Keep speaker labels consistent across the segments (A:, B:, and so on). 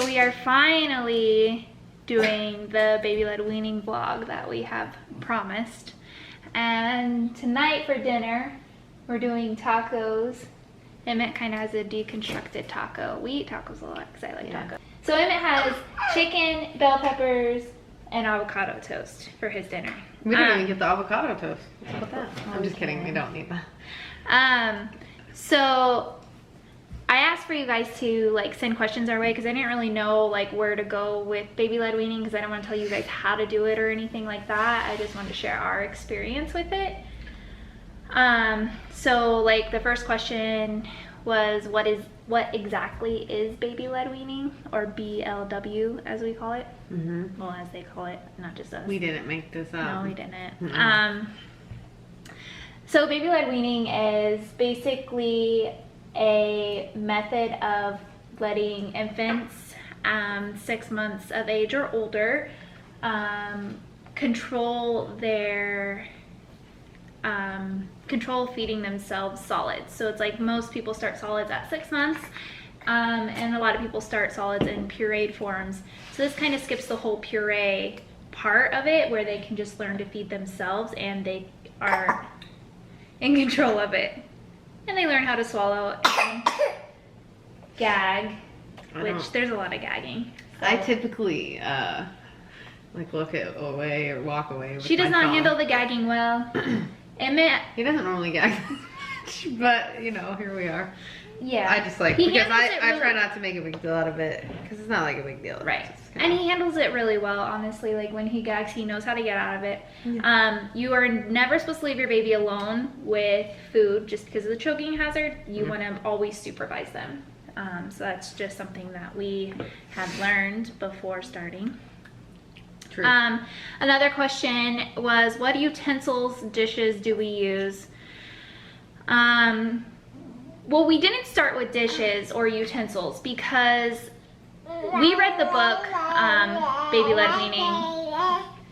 A: So we are finally doing the baby-led weaning vlog that we have promised. And tonight for dinner, we're doing tacos. Emmett kind of has a deconstructed taco. We eat tacos a lot because I like tacos. So Emmett has chicken, bell peppers, and avocado toast for his dinner.
B: We didn't even get the avocado toast. What's up with that? I'm just kidding. We don't need that.
A: So I asked for you guys to like send questions our way because I didn't really know like where to go with baby-led weaning because I don't want to tell you guys how to do it or anything like that. I just wanted to share our experience with it. So like the first question was what exactly is baby-led weaning, or BLW as we call it. Well, as they call it, not just us.
B: We didn't make this up.
A: No, we didn't. So baby-led weaning is basically a method of letting infants 6 months of age or older control feeding themselves solids. So it's like most people start solids at 6 months, and a lot of people start solids in pureed forms. So this kind of skips the whole puree part of it where they can just learn to feed themselves and they are in control of it. And they learn how to swallow and gag, which there's a lot of gagging. So.
B: I typically like look away or walk away with
A: She does
B: my
A: not
B: phone.
A: handle the gagging well. Emmett.
B: He doesn't normally gag much, but you know, here we are.
A: Yeah.
B: I just like,
A: he
B: because
A: handles
B: I try not to make a big deal out of it, because it's not like a big deal.
A: Right. And he handles it really well, honestly. Like when he gags, he knows how to get out of it. Yeah. You are never supposed to leave your baby alone with food just because of the choking hazard. You want to always supervise them. So that's just something that we have learned before starting.
B: True.
A: Another question was, what utensils, dishes do we use? Well, we didn't start with dishes or utensils because we read the book, Baby-Led Weaning.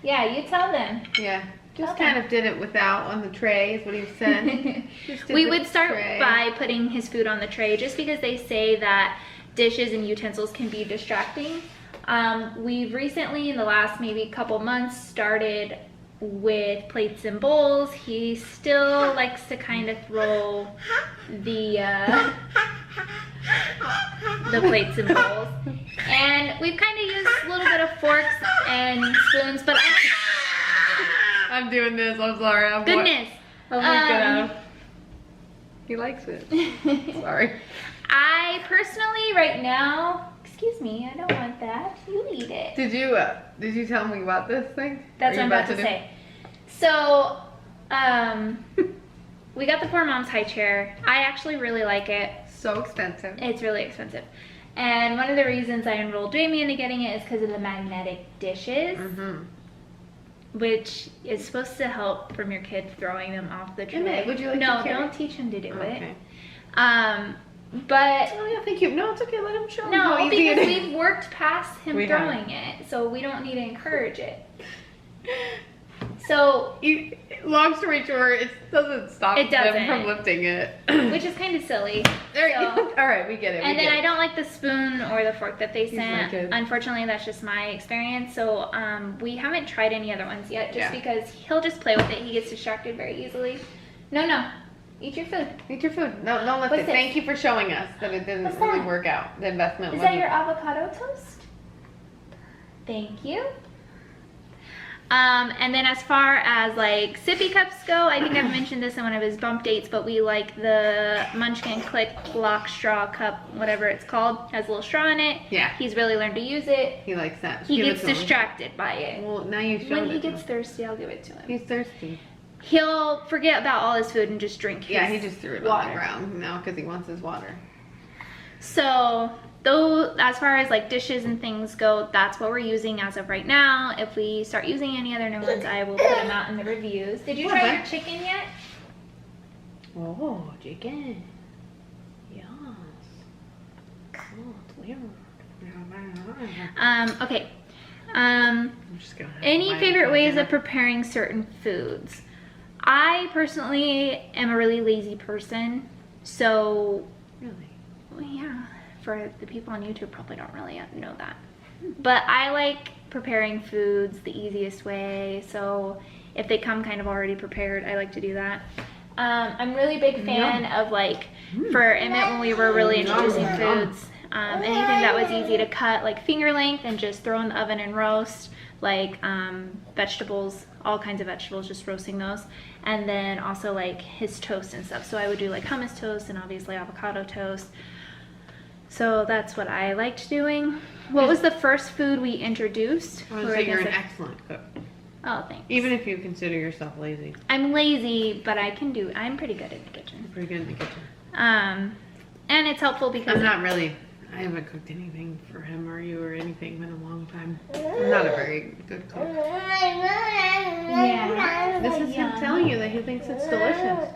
A: Yeah, you tell them.
B: Yeah, just kind of did it without on the tray is what he said.
A: We would start by putting his food on the tray just because they say that dishes and utensils can be distracting. We've recently, in the last maybe couple months, started with plates and bowls. He still likes to kind of throw the plates and bowls, and we've kind of used a little bit of forks and spoons, but
B: I'm doing this, I'm sorry.
A: Goodness.
B: Oh my god. He likes it. Sorry.
A: I personally, right now, excuse me, I don't want that. You eat it.
B: Did you tell me about this thing?
A: That's what I'm about to say. So, we got the Poor Mom's high chair. I actually really like it.
B: So expensive.
A: It's really expensive. And one of the reasons I enrolled Jamie into getting it is because of the magnetic dishes, which is supposed to help from your kid throwing them off the tray.
B: Would you like
A: No,
B: to carry?
A: don't teach him to do
B: Okay.
A: it. But
B: oh yeah, thank you. No, it's okay. Let him show me
A: no,
B: how easy
A: because
B: it is.
A: we've worked past him
B: We
A: throwing it, so we don't need to encourage it. So,
B: long story short, it doesn't stop them from lifting it,
A: which is kind of silly.
B: All right, we get it.
A: And then I don't like the spoon or the fork that they sent.
B: kid.
A: Unfortunately, that's just my experience. So we haven't tried any other ones yet, just
B: Yeah.
A: because he'll just play with it. He gets distracted very easily. No. Eat your food.
B: Eat your food. No, don't lift it. Thank you for showing us that it didn't really work out. The investment
A: Is
B: wasn't.
A: that your avocado toast? Thank you. And then as far as like Sippy Cups go, I think I've mentioned this in one of his bump dates, but we like the Munchkin Click Block Straw Cup, whatever it's called. Has a little straw in it.
B: Yeah.
A: He's really learned to use it.
B: He likes that.
A: He gets distracted by it.
B: Well, now you showed it.
A: When he gets thirsty, I'll give it to him.
B: He's thirsty.
A: He'll forget about all his food and just drink his
B: he just threw it on the ground now because he wants his water.
A: So, though, as far as like dishes and things go, that's what we're using as of right now. If we start using any other new ones, I will put them out in the reviews. Did you try your chicken yet?
B: Oh, chicken. Yes. Oh, it's weird.
A: Okay.
B: I'm just gonna have
A: Any
B: my
A: favorite ways
B: dinner.
A: of preparing certain foods? I personally am a really lazy person, so
B: Really?
A: well, yeah. for the people on YouTube probably don't really know that. But I like preparing foods the easiest way. So if they come kind of already prepared, I like to do that. I'm really big fan of like, for Emmett when we were really introducing foods, anything that was easy to cut, like finger length and just throw in the oven and roast, like vegetables, all kinds of vegetables, just roasting those. And then also like his toast and stuff. So I would do like hummus toast and obviously avocado toast. So that's what I liked doing. What was the first food we introduced?
B: I would say you're an excellent cook.
A: Oh, thanks.
B: Even if you consider yourself lazy.
A: I'm lazy, but I'm pretty good in the kitchen.
B: You're pretty good in the kitchen.
A: And it's helpful because
B: I haven't cooked anything for him or you or anything in a long time. I'm not a very good cook.
A: Yeah.
B: This is him telling you that he thinks it's delicious.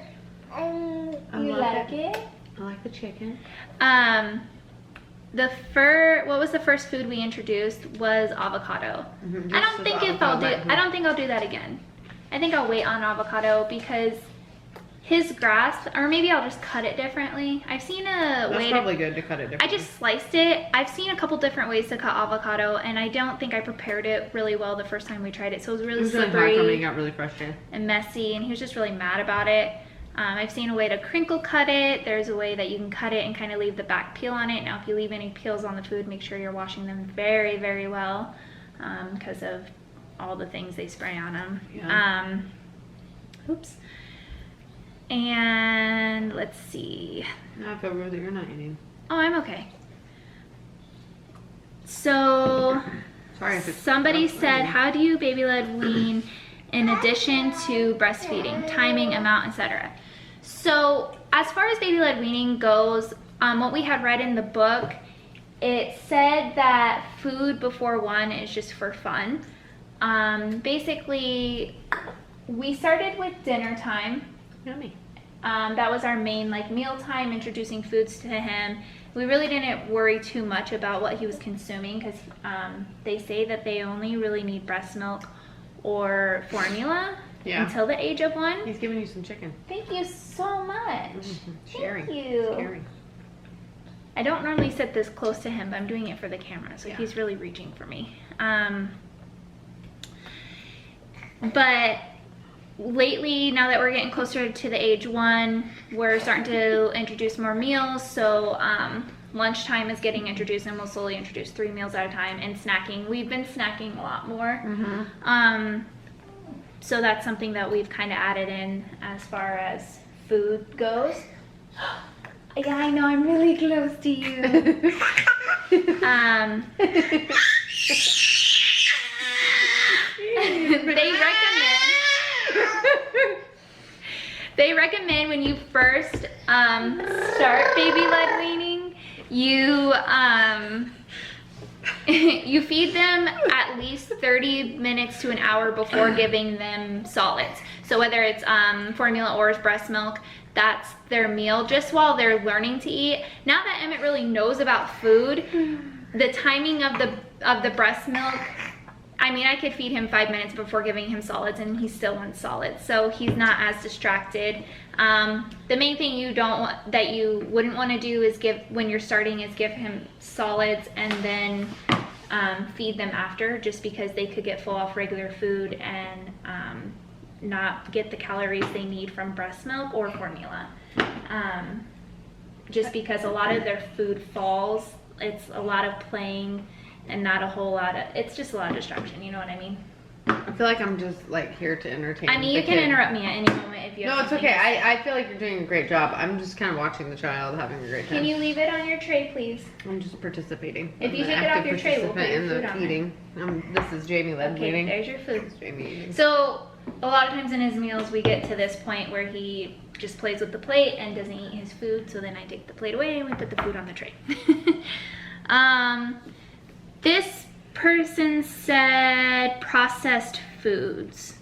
A: You like it?
B: I like the chicken.
A: What was the first food we introduced was avocado. I don't think I'll do that again. I think I'll wait on avocado because his grasp, or maybe I'll just cut it differently. I've seen a way.
B: That's probably good to cut it differently.
A: I just sliced it. I've seen a couple different ways to cut avocado, and I don't think I prepared it really well the first time we tried it. So it was really slippery.
B: Really got really frustrated
A: And messy, and he was just really mad about it. I've seen a way to crinkle cut it. There's a way that you can cut it and kind of leave the back peel on it. Now, if you leave any peels on the food, make sure you're washing them very, very well because of all the things they spray on them.
B: Yeah.
A: Oops. And let's see.
B: Now I feel rude that you're not eating.
A: Oh, I'm okay. So,
B: sorry if it's
A: somebody said, how do you baby-led wean in addition to breastfeeding, timing, amount, etc.? So, as far as baby-led weaning goes, what we had read in the book, it said that food before 1 is just for fun. Basically, we started with dinner time.
B: Yummy.
A: That was our main like meal time, introducing foods to him. We really didn't worry too much about what he was consuming because they say that they only really need breast milk or formula until the age of 1.
B: He's giving you some chicken.
A: Thank you so much.
B: Sharing.
A: Thank you.
B: Sharing.
A: I don't normally sit this close to him, but I'm doing it for the camera, so he's really reaching for me. But lately, now that we're getting closer to the age 1, we're starting to introduce more meals. So lunchtime is getting introduced, and we'll slowly introduce 3 meals at a time. And snacking, we've been snacking a lot more. So that's something that we've kind of added in as far as food goes. Yeah, I know, I'm really close to you. They recommend when you first start baby-led weaning, you you feed them at least 30 minutes to an hour before giving them solids. So whether it's formula or breast milk, that's their meal, just while they're learning to eat. Now that Emmett really knows about food, the timing of the breast milk, I mean, I could feed him 5 minutes before giving him solids and he still wants solids, so he's not as distracted. The main thing that you wouldn't want to do is when you're starting is give him solids and then feed them after, just because they could get full off regular food and not get the calories they need from breast milk or formula. Just because a lot of their food falls, it's a lot of playing and not a whole lot of, it's just a lot of distraction, you know what I mean?
B: I feel like I'm just like here to entertain.
A: I mean, you can interrupt me at any moment if you have.
B: No, it's okay. I feel like you're doing a great job. I'm just kind of watching the child having a great time.
A: Can you leave it on your tray, please?
B: I'm just participating.
A: If you take it off your tray, we'll put your food on
B: eating. This is Jamie led eating.
A: There's your food.
B: Jamie eating.
A: So a lot of times in his meals, we get to this point where he just plays with the plate and doesn't eat his food. So then I take the plate away and we put the food on the tray. This person said processed foods.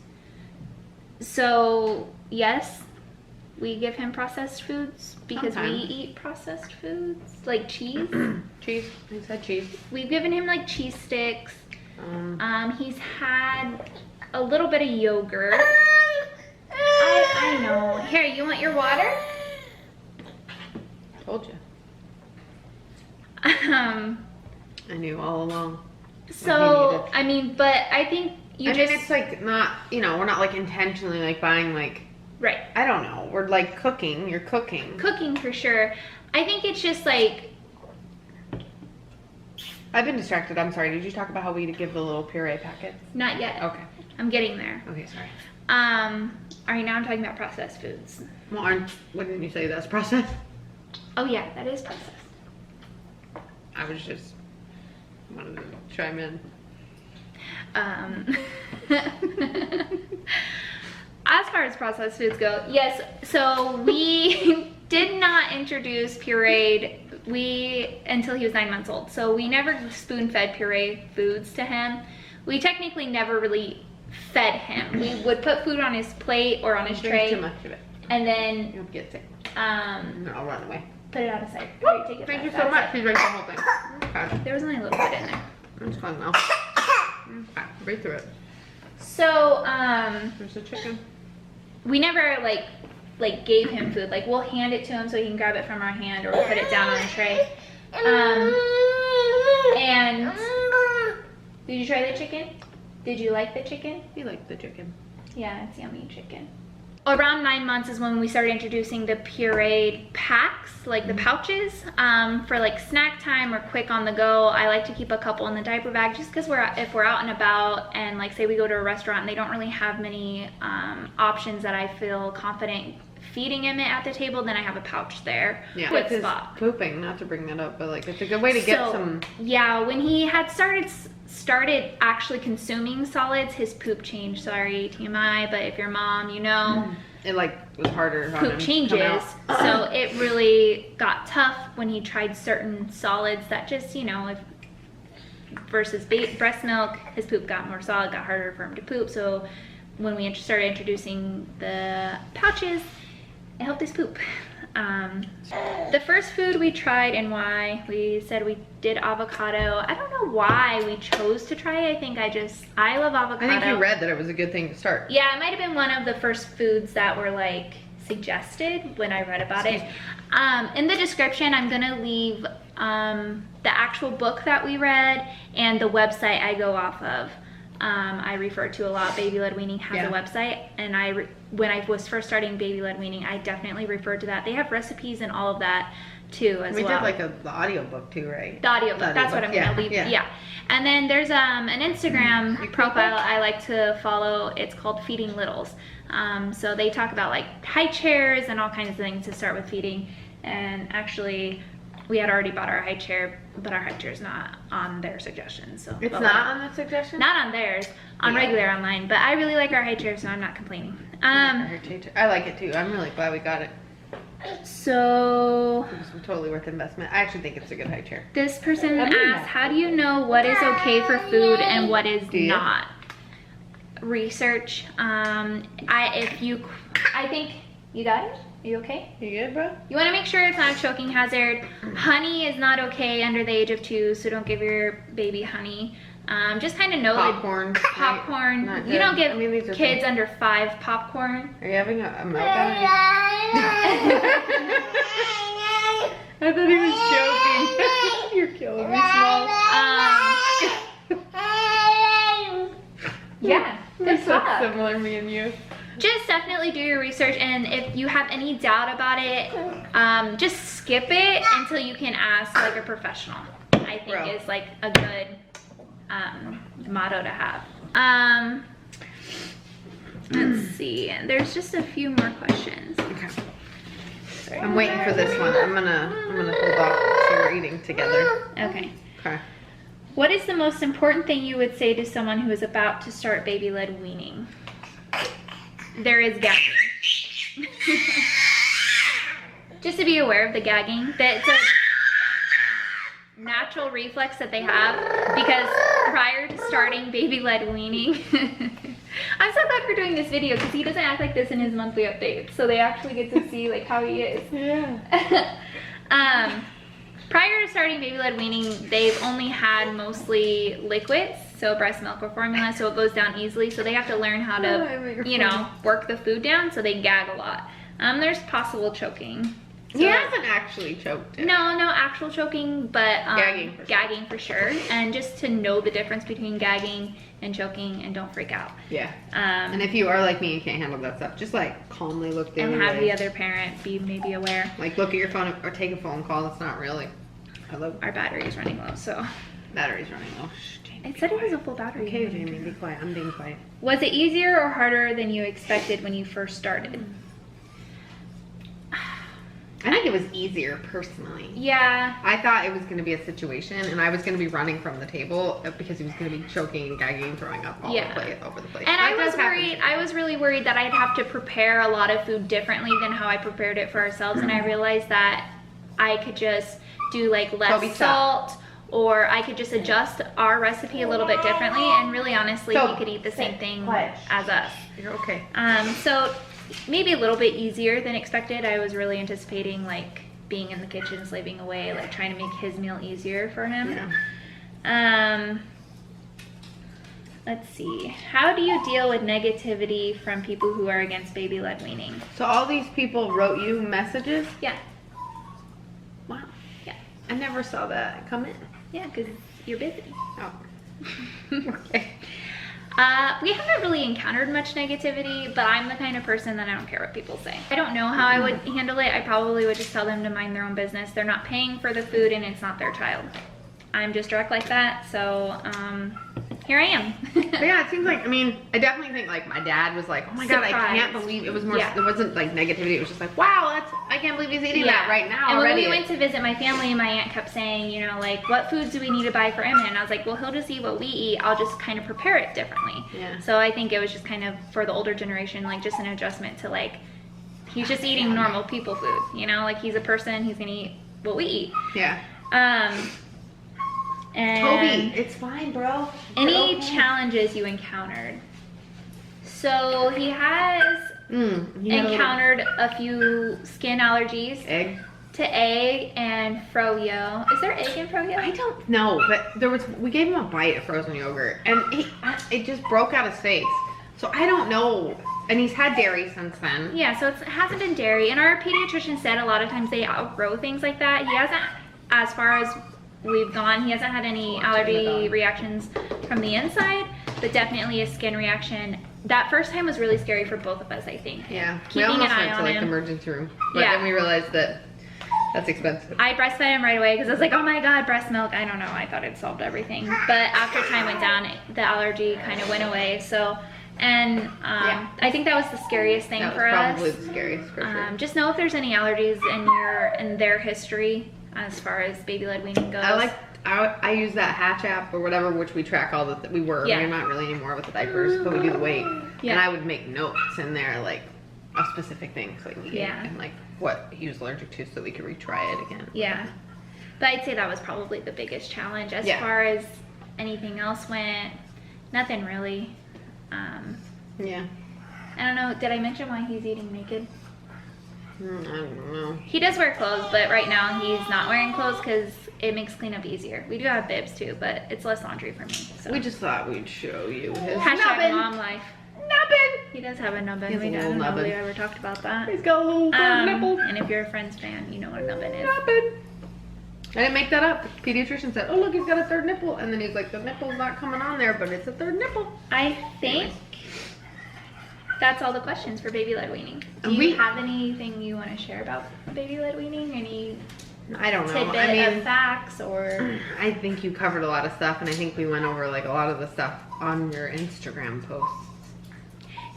A: So yes, we give him processed foods because we eat processed foods, like cheese.
B: Cheese. He said cheese.
A: We've given him like cheese sticks. He's had a little bit of yogurt. I know. Here, you want your water?
B: Told you.
A: I
B: knew all along.
A: So, I mean, but I think
B: it's like not, you know, we're not like intentionally like buying like,
A: right.
B: I don't know. We're like cooking. You're cooking.
A: Cooking for sure. I think it's just like.
B: I've been distracted. I'm sorry. Did you talk about how we give the little puree packets?
A: Not yet.
B: Okay.
A: I'm getting there.
B: Okay, sorry.
A: All right, now I'm talking about processed foods.
B: Well, what didn't you say that's processed?
A: Oh yeah, that is processed.
B: I was just wanted to chime in.
A: As far as processed foods go, yes, so we did not introduce pureed until he was 9 months old. So we never spoon-fed puree foods to him. We technically never really fed him. We would put food on his plate or on his tray.
B: Too much of it.
A: And then
B: You'll get sick. I'll run away.
A: Put it out of sight. Right, take it
B: Thank you
A: back.
B: so much. He's drank the whole thing. Okay.
A: There was only a little bit in there.
B: That's fine now. Okay, breathe through it.
A: So,
B: There's the chicken.
A: we never like gave him food. Like, we'll hand it to him so he can grab it from our hand, or we'll put it down on a tray. And did you try the chicken? Did you like the chicken?
B: You like the chicken.
A: Yeah, it's yummy chicken. Around 9 months is when we started introducing the pureed packs, like the pouches, for like snack time or quick on the go. I like to keep a couple in the diaper bag just because if we're out and about and like say we go to a restaurant and they don't really have many options that I feel confident feeding him it at the table, then I have a pouch there.
B: Yeah,
A: Quick
B: with
A: spot.
B: Pooping, not to bring that up, but like it's a good way to get some.
A: Yeah, when he had started actually consuming solids, his poop changed. Sorry, TMI, but if you're mom, you know.
B: It like was harder.
A: Poop changes, so it really got tough when he tried certain solids that just, you know, versus breast milk, his poop got more solid, got harder for him to poop. So when we started introducing the pouches, it helped his poop. The first food we tried and why, we said we did avocado. I don't know why we chose to try it. I love avocado.
B: I think you read that it was a good thing to start.
A: Yeah, it might have been one of the first foods that were like suggested when I read about it. In the description, I'm gonna leave the actual book that we read and the website I go off of. I refer to a lot. Baby Led Weaning has a website, and when I was first starting Baby Led Weaning, I definitely referred to that. They have recipes and all of that too as well.
B: We did like the audiobook too, right?
A: The audiobook, that's what I'm gonna leave. Yeah. And then there's an Instagram profile I like to follow. It's called Feeding Littles. So they talk about like high chairs and all kinds of things to start with feeding. And actually, we had already bought our high chair, but our high chair is not on their suggestions. So
B: it's not on the suggestion?
A: Not on theirs, on regular online. But I really like our high chair, so I'm not complaining.
B: I like it too. I'm really glad we got it.
A: So
B: it's totally worth investment. I actually think it's a good high chair.
A: This person asked, how do you know what is okay for food and what is not? Research. I think you got it. Are you okay?
B: You good, bro?
A: You want to make sure it's not a choking hazard. Honey is not okay under the age of 2, so don't give your baby honey. Just kind of know
B: popcorn.
A: Popcorn. You don't give kids under 5 popcorn.
B: Are you having a meltdown? I thought he was joking. You're killing me, Small.
A: Yeah,
B: They're so similar, me and you.
A: Just definitely do your research, and if you have any doubt about it, just skip it until you can ask like a professional. I think is like a good motto to have. Let's see. There's just a few more questions.
B: Okay. Sorry. I'm waiting for this one. I'm gonna hold off so we're eating together.
A: Okay.
B: Okay.
A: What is the most important thing you would say to someone who is about to start baby-led weaning? There is gagging. Just to be aware of the gagging, that's a natural reflex that they have, because prior to starting baby-led weaning, I'm so glad we're doing this video because he doesn't act like this in his monthly updates, so they actually get to see like how he is.
B: Yeah.
A: Prior to starting baby-led weaning, they've only had mostly liquids, so breast milk or formula, so it goes down easily. So they have to learn how to, work the food down, so they gag a lot. There's possible choking. So,
B: He hasn't actually choked it.
A: No actual choking, but
B: gagging for sure.
A: and just to know the difference between gagging and choking, and don't freak out.
B: Yeah. And if you are like me and can't handle that stuff, just like calmly look the other way.
A: And have the other parent be maybe aware.
B: Like look at your phone or take a phone call. That's not really. Hello.
A: Our battery is running low, so.
B: Battery's running low. Shh, Jamie,
A: It said it was a full battery.
B: Okay, Jamie, be quiet. I'm being quiet.
A: Was it easier or harder than you expected when you first started?
B: I think it was easier personally.
A: Yeah.
B: I thought it was going to be a situation and I was going to be running from the table because he was going to be choking and gagging and throwing up all over the place.
A: And I was worried, I was really worried that I'd have to prepare a lot of food differently than how I prepared it for ourselves. And I realized that I could just do like less salt, or I could just adjust our recipe a little bit differently. And really honestly, he could eat the same thing as us.
B: You're okay.
A: So maybe a little bit easier than expected. I was really anticipating like being in the kitchen, slaving away, like trying to make his meal easier for him.
B: Yeah.
A: Let's see. How do you deal with negativity from people who are against baby-led weaning?
B: So all these people wrote you messages?
A: Yeah.
B: Wow.
A: Yeah.
B: I never saw that come in.
A: Yeah, because you're busy.
B: Oh. Okay.
A: We haven't really encountered much negativity, but I'm the kind of person that I don't care what people say. I don't know how I would handle it. I probably would just tell them to mind their own business. They're not paying for the food and it's not their child. I'm just direct like that, so here I am.
B: But yeah, it seems like, I mean, I definitely think like my dad was like, oh my God, I can't believe, it was more, it wasn't like negativity, it was just like, wow, I can't believe he's eating that right now
A: and
B: already.
A: when we went to visit my family, my aunt kept saying, you know, like, what foods do we need to buy for Emmett? And I was like, well, he'll just eat what we eat. I'll just kind of prepare it differently.
B: Yeah.
A: So I think it was just kind of, for the older generation, like just an adjustment to like, he's just eating normal people food, you know, like he's a person, he's gonna eat what we eat.
B: Yeah.
A: And
B: Toby, it's fine, bro.
A: Any challenges you encountered? So he has encountered a few skin allergies.
B: Egg?
A: To egg and froyo. Is there egg in froyo?
B: I don't know, but we gave him a bite of frozen yogurt and it just broke out his face. So I don't know. And he's had dairy since then.
A: Yeah, so it hasn't been dairy. And our pediatrician said a lot of times they outgrow things like that. He hasn't, as far as we've gone, he hasn't had any allergy reactions from the inside, but definitely a skin reaction. That first time was really scary for both of us, I think.
B: Yeah,
A: keeping
B: we almost
A: an eye
B: went to
A: on
B: like
A: him.
B: the emergency room, but then we realized that that's expensive.
A: I breastfed him right away because I was like, oh my God, breast milk. I don't know, I thought it solved everything. But after time went down, the allergy kind of went away. So, and I think that was the scariest thing for us.
B: That was probably the scariest for sure.
A: Just know if there's any allergies in their history as far as baby-led weaning goes.
B: I use that Hatch app or whatever, which we track all the, we're not really anymore with the diapers, but we do the weight. And I would make notes in there, like, of specific things, like, and like what he was allergic to so we could retry it again.
A: Yeah. But I'd say that was probably the biggest challenge. As far as anything else went, nothing really.
B: Yeah.
A: I don't know, did I mention why he's eating naked?
B: I don't know.
A: He does wear clothes, but right now he's not wearing clothes because it makes cleanup easier. We do have bibs too, but it's less laundry for me. So.
B: We just thought we'd show you his
A: Hashtag mom life.
B: Nubbin!
A: He does have a nubbin.
B: He has a little
A: I don't know if
B: nubbin.
A: we ever talked about that.
B: He's got a little third nipple.
A: And if you're a Friends fan, you know what a nubbin is.
B: Nubbin! I didn't make that up. The pediatrician said, oh look, he's got a third nipple. And then he's like, the nipple's not coming on there, but it's a third nipple.
A: I think that's all the questions for baby-led weaning. Do you have anything you want to share about baby-led weaning? Any
B: I don't know.
A: tidbit of facts or?
B: I think you covered a lot of stuff, and I think we went over like a lot of the stuff on your Instagram posts.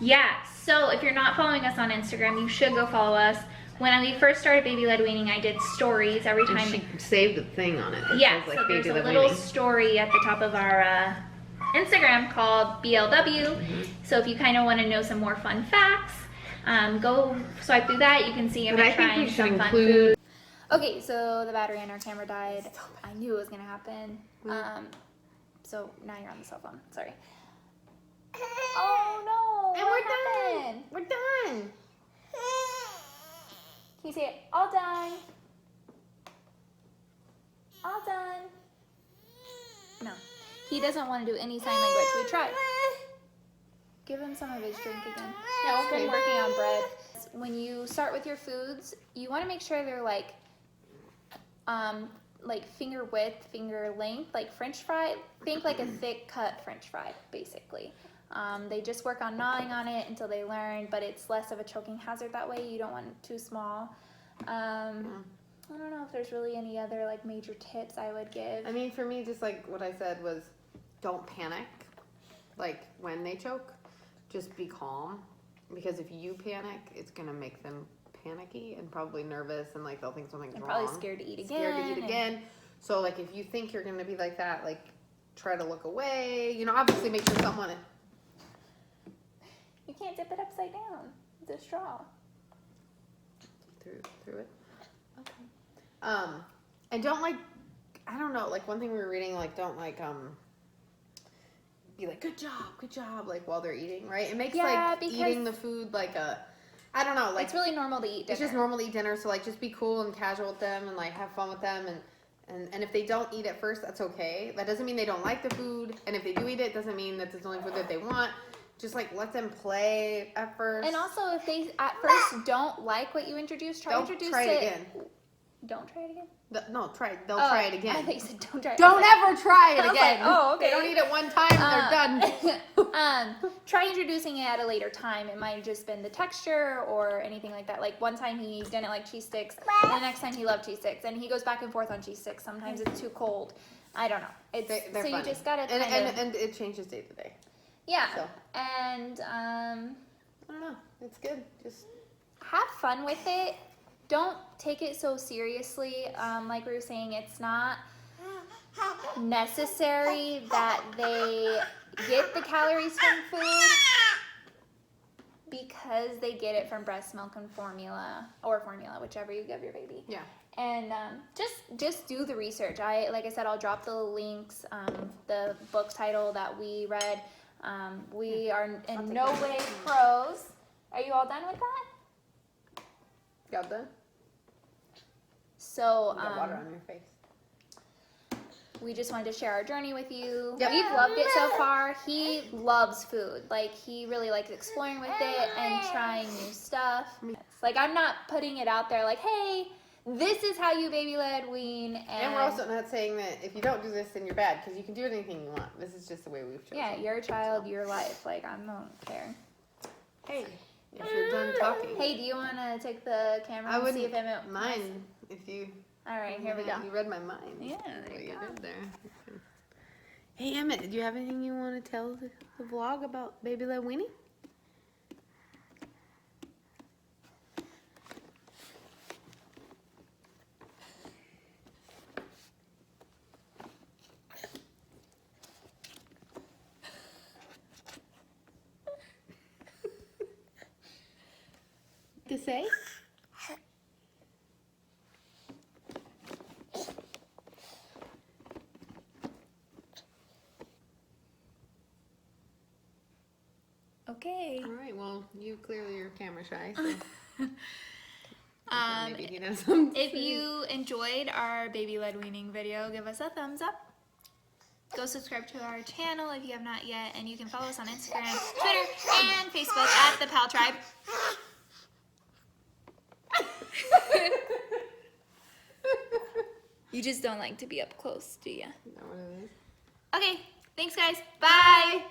A: Yeah, so if you're not following us on Instagram, you should go follow us. When we first started baby-led weaning, I did stories every time.
B: And she saved a thing on it.
A: Yeah, so there's a little story at the top of our Instagram called BLW. So if you kind of want to know some more fun facts, go swipe through that. You can see him trying some fun food. Okay, so the battery in our camera died. I knew it was gonna happen. So now you're on the cell phone. Sorry. Oh no!
B: And we're done. We're done.
A: Can you say it? All done. All done. No. He doesn't want to do any sign language. We tried. Give him some of his drink again. Yeah, we've been working on bread. is when you start with your foods, you want to make sure they're like finger width, finger length, like French fry. Think like a thick cut French fry, basically. They just work on gnawing on it until they learn, but it's less of a choking hazard that way. You don't want it too small. I don't know if there's really any other like major tips I would give.
B: I mean, for me, just like what I said was, don't panic. Like when they choke, just be calm, because if you panic, it's gonna make them panicky and probably nervous, and like they'll think something's wrong.
A: Probably scared to eat again.
B: So like if you think you're gonna be like that, like try to look away. You know, obviously make sure someone.
A: You can't dip it upside down. It's a straw.
B: Through it. Okay. And don't like, I don't know, like one thing we were reading, like don't like be like good job, like while they're eating, right? It makes like eating the food like a, I don't know, like
A: it's really normal to eat dinner.
B: It's just normal to eat dinner, so like just be cool and casual with them and like have fun with them, and if they don't eat at first, that's okay. That doesn't mean they don't like the food, and if they do eat it, doesn't mean that's the only food that they want. Just like let them play at first.
A: And also, if they at first don't like what you introduce, try it
B: again.
A: Don't try it again.
B: No, try. They'll try it again.
A: I think you said don't try it.
B: Don't ever try it again.
A: Like, okay.
B: They don't eat it one time and they're
A: done. Try introducing it at a later time. It might have just been the texture or anything like that. Like one time he didn't like cheese sticks, and the next time he loved cheese sticks, and he goes back and forth on cheese sticks. Sometimes it's too cold. I don't know. They're so funny. You just gotta
B: and it changes day to day.
A: Yeah. So. And
B: I don't know. It's good. Just
A: have fun with it. Don't take it so seriously. Like we were saying, it's not necessary that they get the calories from food because they get it from breast milk and formula, whichever you give your baby.
B: Yeah.
A: And just do the research. Like I said, I'll drop the links, the book title that we read. We are in no way pros. Are you all done with that?
B: Got done?
A: So,
B: you got water on your face.
A: We just wanted to share our journey with you.
B: Yep.
A: We've loved it so far. He loves food. Like, he really likes exploring with it and trying new stuff. Like, I'm not putting it out there like, hey, this is how you baby-led wean.
B: And we're also not saying that if you don't do this, then you're bad, because you can do anything you want. This is just the way we've chosen.
A: Yeah, your child, your life. Like, I don't care.
B: Hey, if you're done talking.
A: Hey, do you want to take the camera and see if it
B: mind if you...
A: All right, here we go.
B: You read my mind.
A: Yeah, there you go.
B: Did there. Hey, Emmett, do you have anything you want to tell the vlog about baby-led weaning? To say?
A: Okay.
B: All right. Well, you clearly are camera shy. So maybe he does something.
A: If you enjoyed our baby-led weaning video, give us a thumbs up. Go subscribe to our channel if you have not yet, and you can follow us on Instagram, Twitter, and Facebook at the Pal Tribe. You just don't like to be up close, do you?
B: Is that what it is?
A: Okay, thanks guys. Bye.